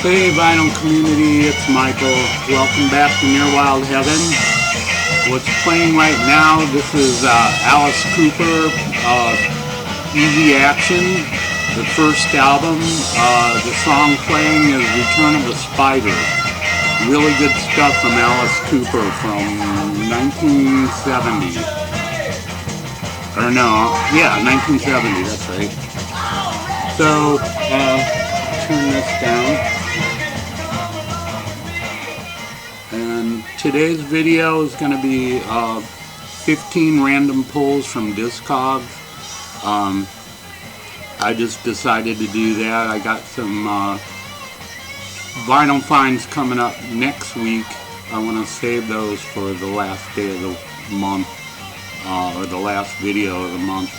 Hey vinyl community, it's Michael. Welcome back to Near Wild Heaven. What's playing right now, this is Alice Cooper, Easy Action, the first album. The song playing is Return of the Spider. Really good stuff from Alice Cooper from 1970. Or no, yeah, 1970, that's right. So, turn this down. And today's video is going to be 15 random pulls from Discogs. I just decided to do that. I got some vinyl finds coming up next week. I want to save those for the last day of the month, or the last video of the month.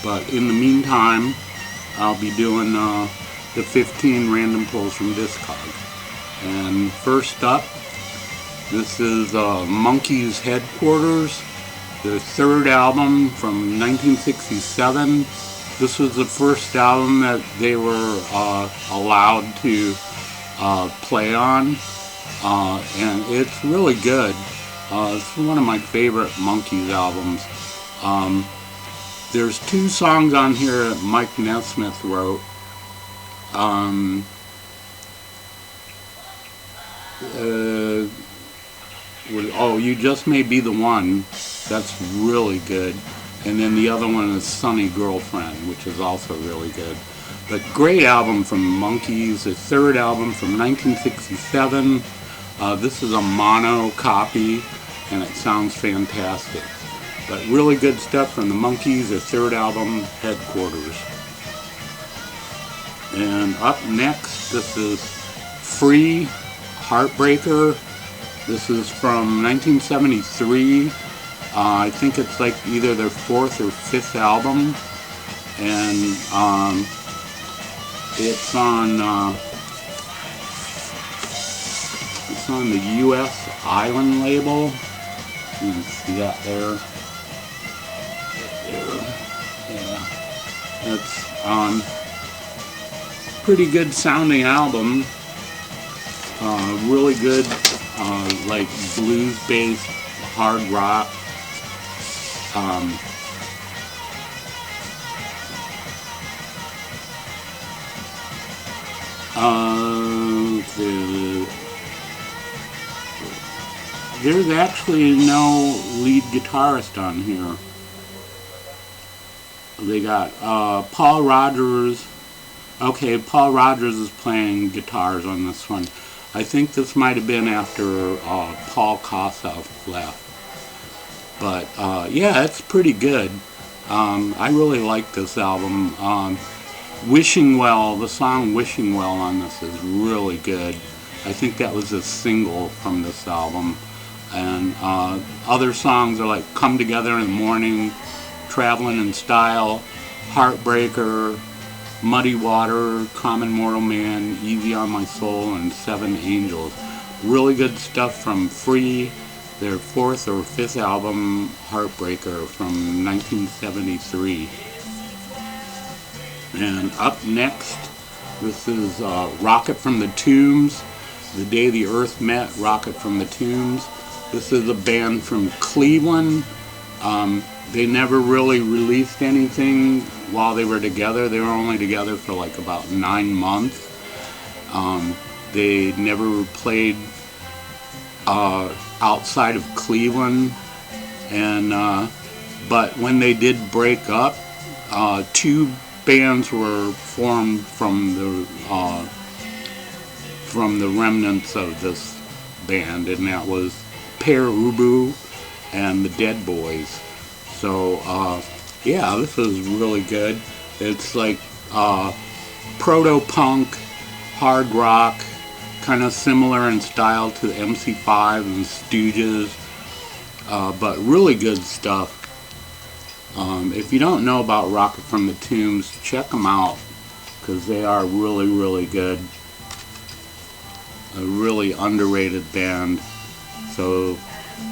But in the meantime, I'll be doing the 15 random pulls from Discogs. And first up, this is Monkees Headquarters, their third album from 1967. This was the first album that they were allowed to play on, and it's really good. It's one of my favorite Monkees albums. There's two songs on here that Mike Nesmith wrote. Oh, You Just May Be the One. That's really good. And then the other one is Sunny Girlfriend, which is also really good. But great album from Monkees, the third album from 1967. This is a mono copy, and it sounds fantastic. But really good stuff from the Monkees, their third album, Headquarters. And up next, this is Free, Heartbreaker. This is from 1973. I think it's like either their fourth or fifth album, and it's on the U.S. Island label. You can see that there. Yeah, it's pretty good sounding album. Really good, like blues-based hard rock. There's actually no lead guitarist on here. They got Paul Rodgers. Okay, Paul Rodgers is playing guitars on this one. I think this might have been after Paul Kossoff left. But yeah, it's pretty good. I really like this album. Wishing Well, the song Wishing Well on this is really good. I think that was a single from this album. And other songs are like Come Together in the Morning, Traveling in Style, Heartbreaker, Muddy Water, Common Mortal Man, Easy on My Soul, and Seven Angels. Really good stuff from Free, their fourth or fifth album, Heartbreaker, from 1973. And up next, this is Rocket from the Tombs, The Day the Earth Met, Rocket from the Tombs. This is a band from Cleveland. They never really released anything while they were together. They were only together for like about 9 months. They never played outside of Cleveland, and but when they did break up, two bands were formed from the remnants of this band, and that was Pere Ubu and the Dead Boys. So yeah, this is really good. It's like proto-punk, hard rock, kind of similar in style to MC5 and Stooges, but really good stuff. If you don't know about Rocket from the Tombs, check them out, because they are really, really good. A really underrated band. So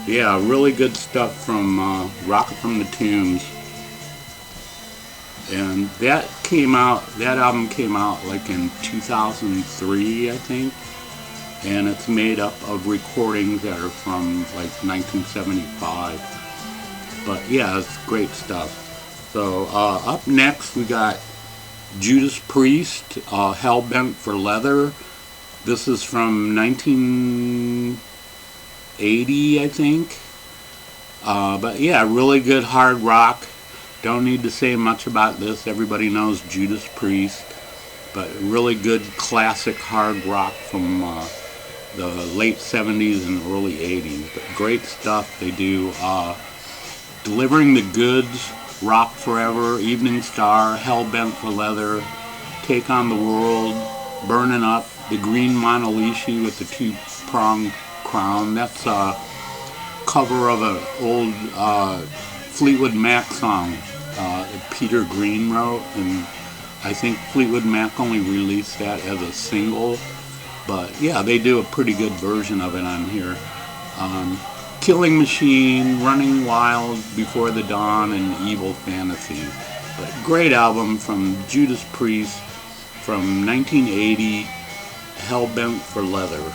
yeah, really good stuff from Rocket from the Tombs. And that album came out like in 2003, I think. And it's made up of recordings that are from like 1975. But yeah, it's great stuff. So up next we got Judas Priest, Hellbent for Leather. This is from 1980, I think. But yeah, really good hard rock. Don't need to say much about this. Everybody knows Judas Priest. But really good classic hard rock from the late 70s and early 80s. But great stuff they do. Delivering the Goods, Rock Forever, Evening Star, Hellbent for Leather, Take on the World, Burning Up, the Green Monolishi with the two-pronged crown. That's a cover of an old Fleetwood Mac song that Peter Green wrote, and I think Fleetwood Mac only released that as a single. But yeah, they do a pretty good version of it on here. Killing Machine, Running Wild, Before the Dawn, and Evil Fantasy. But great album from Judas Priest from 1980, Hellbent for Leather.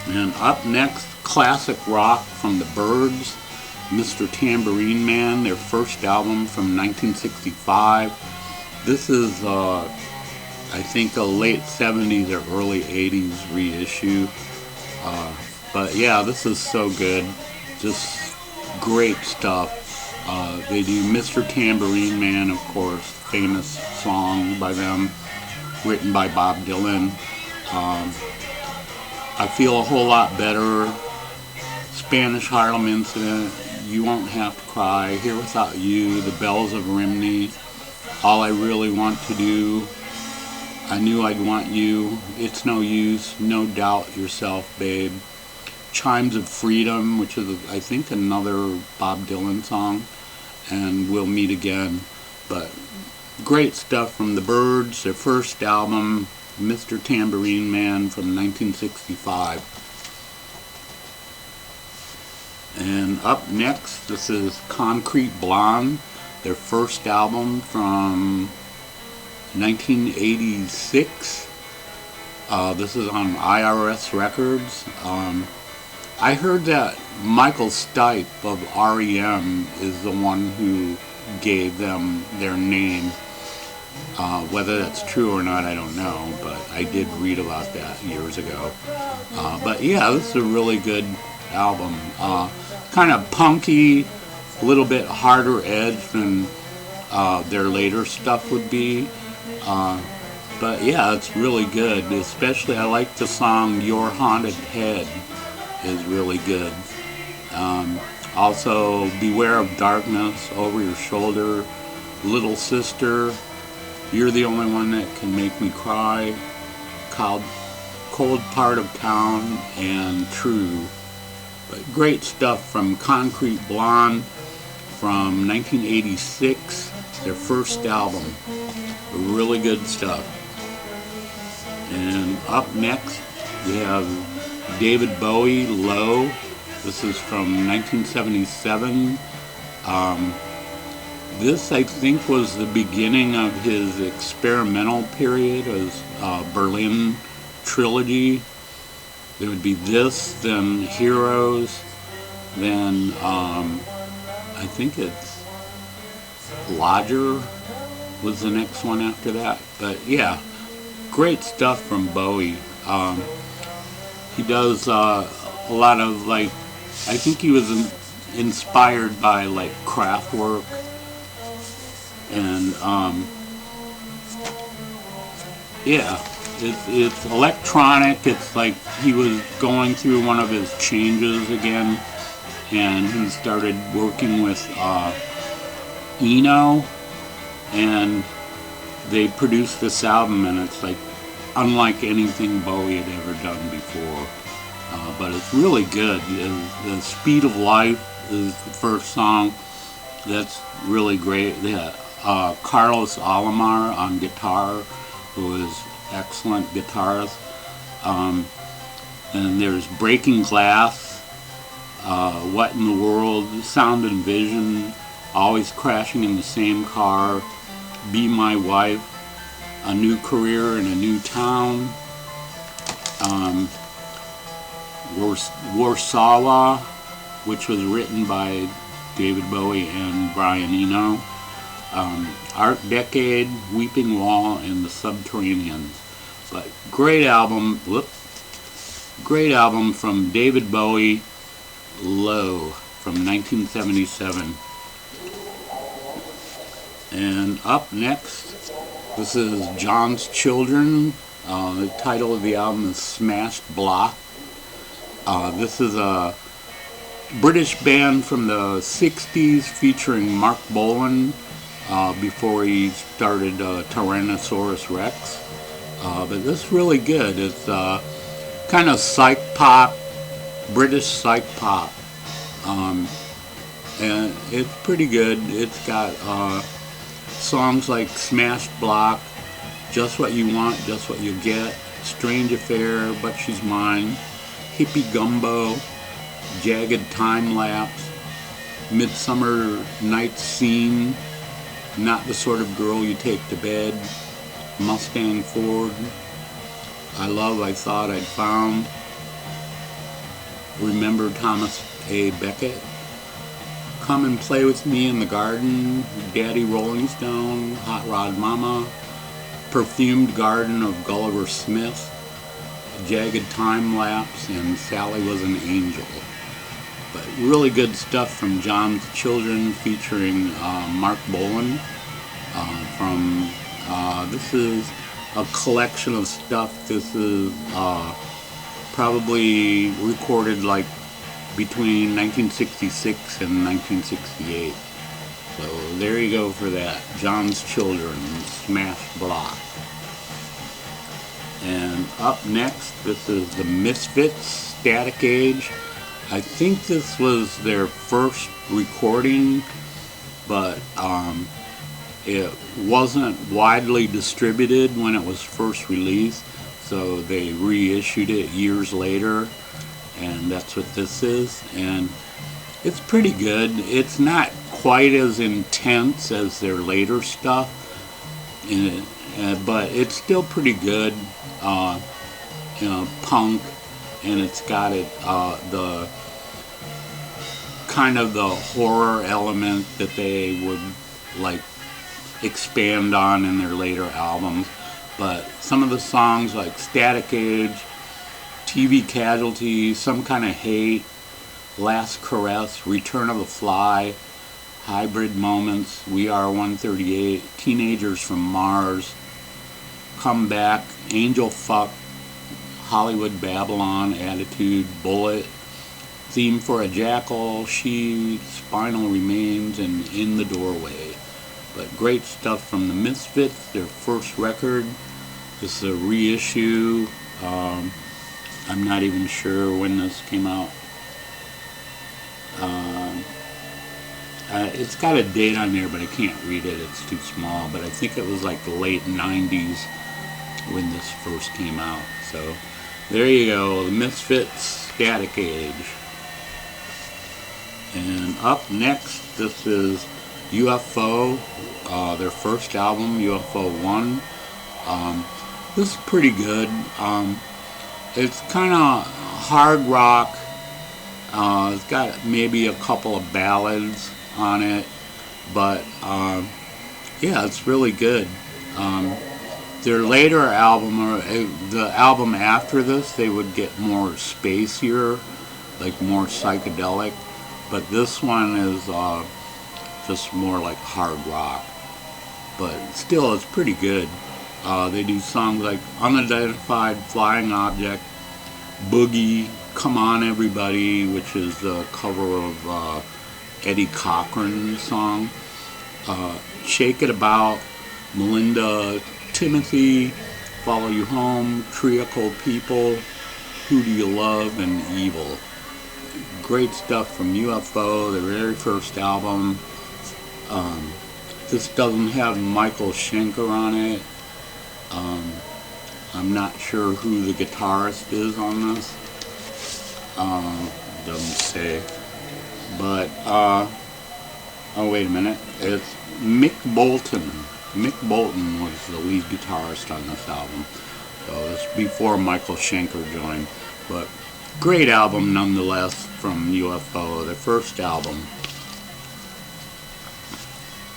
And up next, classic rock from the Byrds, Mr. Tambourine Man, their first album from 1965. This is, I think, a late 70s or early 80s reissue. But yeah, this is so good. Just great stuff. They do Mr. Tambourine Man, of course, famous song by them, written by Bob Dylan. I Feel a Whole Lot Better, Spanish Harlem Incident, You Won't Have to Cry, Here Without You, The Bells of Rimney, All I Really Want to Do, I Knew I'd Want You, It's No Use, No Doubt Yourself, Babe, Chimes of Freedom, which is, I think, another Bob Dylan song, and We'll Meet Again. But great stuff from the Byrds, their first album, Mr. Tambourine Man from 1965. And up next, this is Concrete Blonde, their first album from 1986. This is on IRS Records. I heard that Michael Stipe of REM is the one who gave them their name. Whether that's true or not, I don't know, but I did read about that years ago. But yeah, this is a really good album. Kind of punky, a little bit harder edge than their later stuff would be. But yeah, it's really good. Especially, I like the song Your Haunted Head is really good. Also, Beware of Darkness, Over Your Shoulder, Little Sister, You're the Only One That Can Make Me Cry, Cold Part of Town, and True. But great stuff from Concrete Blonde from 1986, their first album. Really good stuff. And up next, we have David Bowie, Low. This is from 1977. This, I think, was the beginning of his experimental period, his Berlin trilogy. There would be this, then Heroes, then I think it's Lodger was the next one after that. But yeah, great stuff from Bowie. He does a lot of, like, I think he was inspired by like Kraftwerk and yeah, it's electronic. It's like he was going through one of his changes again, and he started working with Eno, and they produced this album, and it's like unlike anything Bowie had ever done before. But it's really good. The Speed of Life is the first song. That's really great. Carlos Alomar on guitar, who is excellent guitarist. And there's Breaking Glass, What in the World, Sound and Vision, Always Crashing in the Same Car, Be My Wife, A New Career in a New Town, Warsaw, which was written by David Bowie and Brian Eno, Art Decade, Weeping Wall, and The Subterraneans. But great album, great album from David Bowie, Low, from 1977. And up next, this is John's Children. The title of the album is Smashed Block. This is a British band from the 60s featuring Mark Bolan before he started Tyrannosaurus Rex. But this is really good. It's kind of psych pop, British psych pop. And it's pretty good. It's got songs like Smashed Block, Just What You Want, Just What You Get, Strange Affair, But She's Mine, Hippie Gumbo, Jagged Time Lapse, Midsummer Night's Scene, Not the Sort of Girl You Take to Bed, Mustang Ford, I Love, I Thought I'd Found, Remember Thomas A. Becket, Come and Play With Me in the Garden, Daddy Rolling Stone, Hot Rod Mama, Perfumed Garden of Gulliver Smith, Jagged Time Lapse, and Sally Was an Angel. But really good stuff from John's Children featuring Mark Bolan. This is a collection of stuff. This is probably recorded like between 1966 and 1968. So there you go for that. John's Children, Smashed Block. And up next, this is the Misfits, Static Age. I think this was their first recording, but it wasn't widely distributed when it was first released, so they reissued it years later, and that's what this is. And it's pretty good. It's not quite as intense as their later stuff, but it's still pretty good. Punk, and it's got the kind of the horror element that they would like expand on in their later albums. But some of the songs like Static Age, TV Casualty, Some Kind of Hate, Last Caress, Return of the Fly, Hybrid Moments, We Are 138, Teenagers from Mars, Come Back, Angel Fuck, Hollywood Babylon, Attitude, Bullet, Theme for a Jackal, She, Spinal Remains, and In the Doorway. But great stuff from the Misfits, their first record. This is a reissue. I'm not even sure when this came out. It's got a date on there, but I can't read it. It's too small. But I think it was like the late 90s when this first came out. So there you go, the Misfits, Static Age. And up next, this is UFO, their first album, UFO 1. This is pretty good. It's kind of hard rock. It's got maybe a couple of ballads on it, but yeah, it's really good. Their later album, or the album after this, they would get more spacier, like more psychedelic, but this one is just more like hard rock. But still, it's pretty good. They do songs like Unidentified Flying Object, Boogie, Come On Everybody, which is the cover of Eddie Cochran's song, Shake It About, Melinda, Timothy, Follow You Home, Treacle People, Who Do You Love, and Evil. Great stuff from UFO, their very first album. This doesn't have Michael Schenker on it. I'm not sure who the guitarist is on this. Doesn't say. But Oh, wait a minute. It's Mick Bolton. Mick Bolton was the lead guitarist on this album. So it's before Michael Schenker joined. But great album nonetheless from UFO, their first album.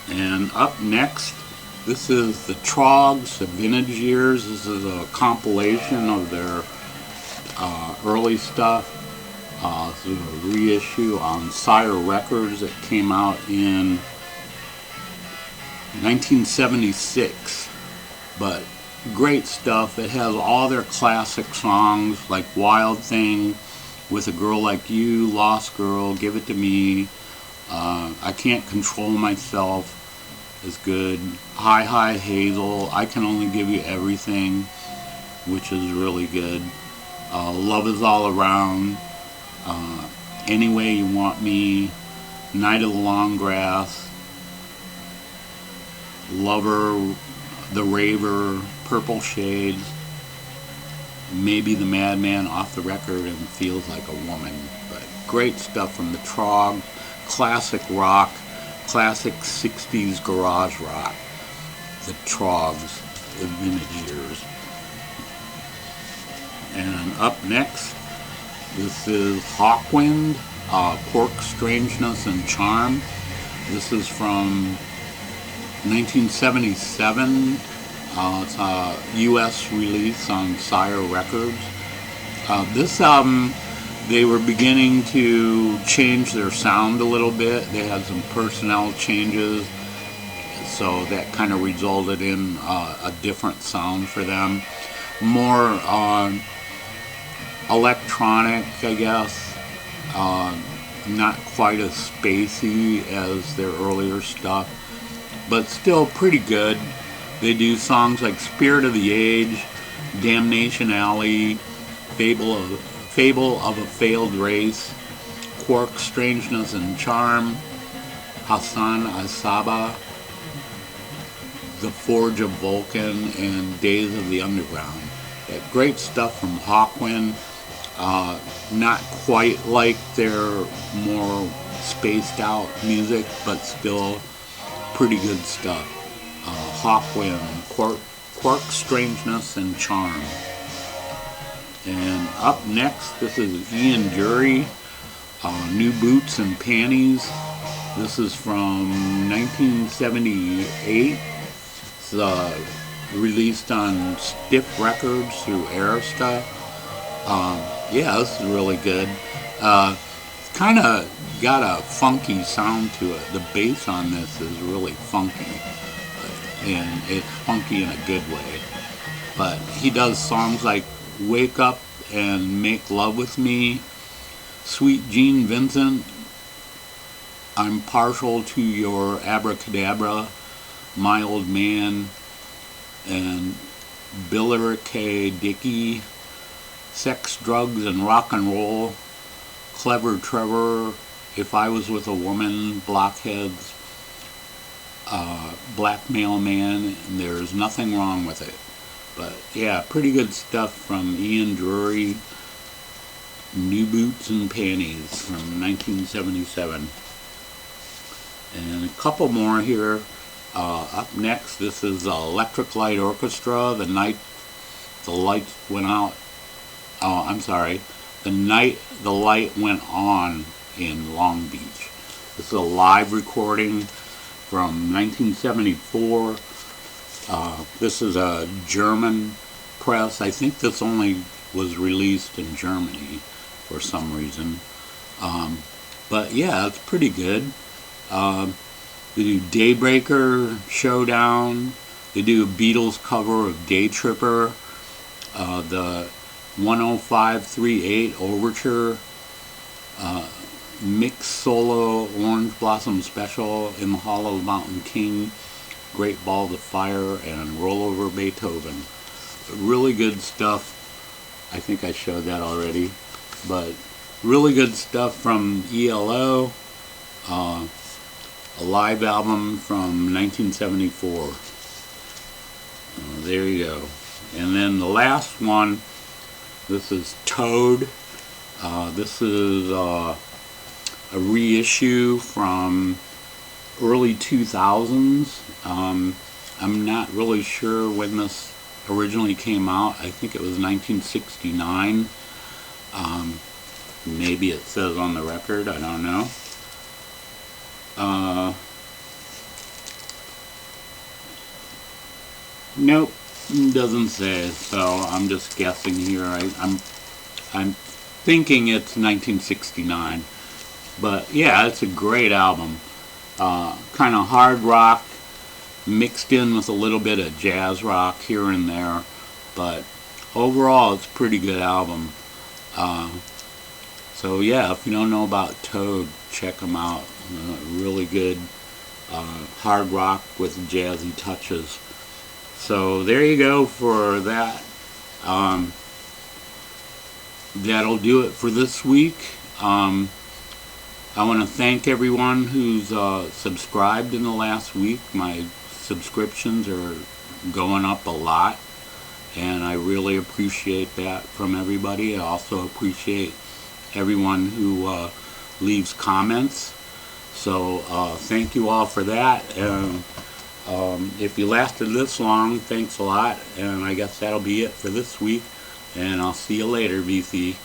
And up next, this is the Trogs, the Vintage Years. This is a compilation of their early stuff. This is a reissue on Sire Records that came out in 1976. But great stuff. It has all their classic songs like Wild Thing, With a Girl Like You, Lost Girl, Give It to Me, I Can't Control Myself is good. Hi Hi Hazel, I Can Only Give You Everything, which is really good. Love Is All Around, Any Way You Want Me, Night of the Long Grass, Lover, The Raver, Purple Shades, Maybe the Madman, Off the Record, and Feels Like a Woman. But great stuff from the Trogs, classic rock, classic 60s garage rock, the Trogs, the Vintage Years. And up next, this is Hawkwind, Quirk, Strangeness, and Charm. This is from 1977. It's a U.S. release on Sire Records. This album, they were beginning to change their sound a little bit. They had some personnel changes, so that kind of resulted in a different sound for them. More electronic, I guess. Not quite as spacey as their earlier stuff, but still pretty good. They do songs like Spirit of the Age, Damnation Alley, Fable of a Failed Race, Quirk, Strangeness, and Charm, Hassan Asaba, The Forge of Vulcan, and Days of the Underground. Great stuff from Hawkwind. Not quite like their more spaced out music, but still pretty good stuff. Hawkwind, Quirk, Strangeness, and Charm. And up next, this is Ian Drury, New Boots and Panties. This is from 1978. It's released on Stiff Records through Arista. Yeah, this is really good. It's kind of got a funky sound to it. The bass on this is really funky, and it's funky in a good way. But he does songs like Wake Up and Make Love With Me, Sweet Jean Vincent, I'm Partial to Your Abracadabra, My Old Man, and Billericay Dickey, Sex, Drugs, and Rock and Roll, Clever Trevor, If I Was With a Woman, Blockheads, Blackmail Man, and There's Nothing Wrong With It. But yeah, pretty good stuff from Ian Drury, New Boots and Panties from 1977. And a couple more here. Up next, this is Electric Light Orchestra, The Night the Lights Went Out. Oh, I'm sorry. The Night the Light Went On in Long Beach. This is a live recording from 1974. This is a German press. I think this only was released in Germany for some reason. But yeah, it's pretty good. They do Daybreaker, Showdown. They do a Beatles cover of Day Tripper. The 10538 Overture. Mix Solo Orange Blossom Special, In the Hall of the Mountain King, Great Balls of Fire, and Roll Over Beethoven. Really good stuff. I think I showed that already. But really good stuff from ELO. A live album from 1974. There you go. And then the last one, this is Toad. This is a reissue from early 2000s. I'm not really sure when this originally came out. I think it was 1969. Maybe it says on the record, I don't know. Nope, doesn't say, so I'm just guessing here. I'm thinking it's 1969. But yeah, it's a great album. Kind of hard rock mixed in with a little bit of jazz rock here and there. But overall, it's a pretty good album. So yeah, if you don't know about Toad, check them out. Really good hard rock with jazzy touches. So there you go for that. That'll do it for this week. I want to thank everyone who's subscribed in the last week. My subscriptions are going up a lot, and I really appreciate that from everybody. I also appreciate everyone who leaves comments. So thank you all for that. If you lasted this long, thanks a lot. And I guess that'll be it for this week. And I'll see you later, BC.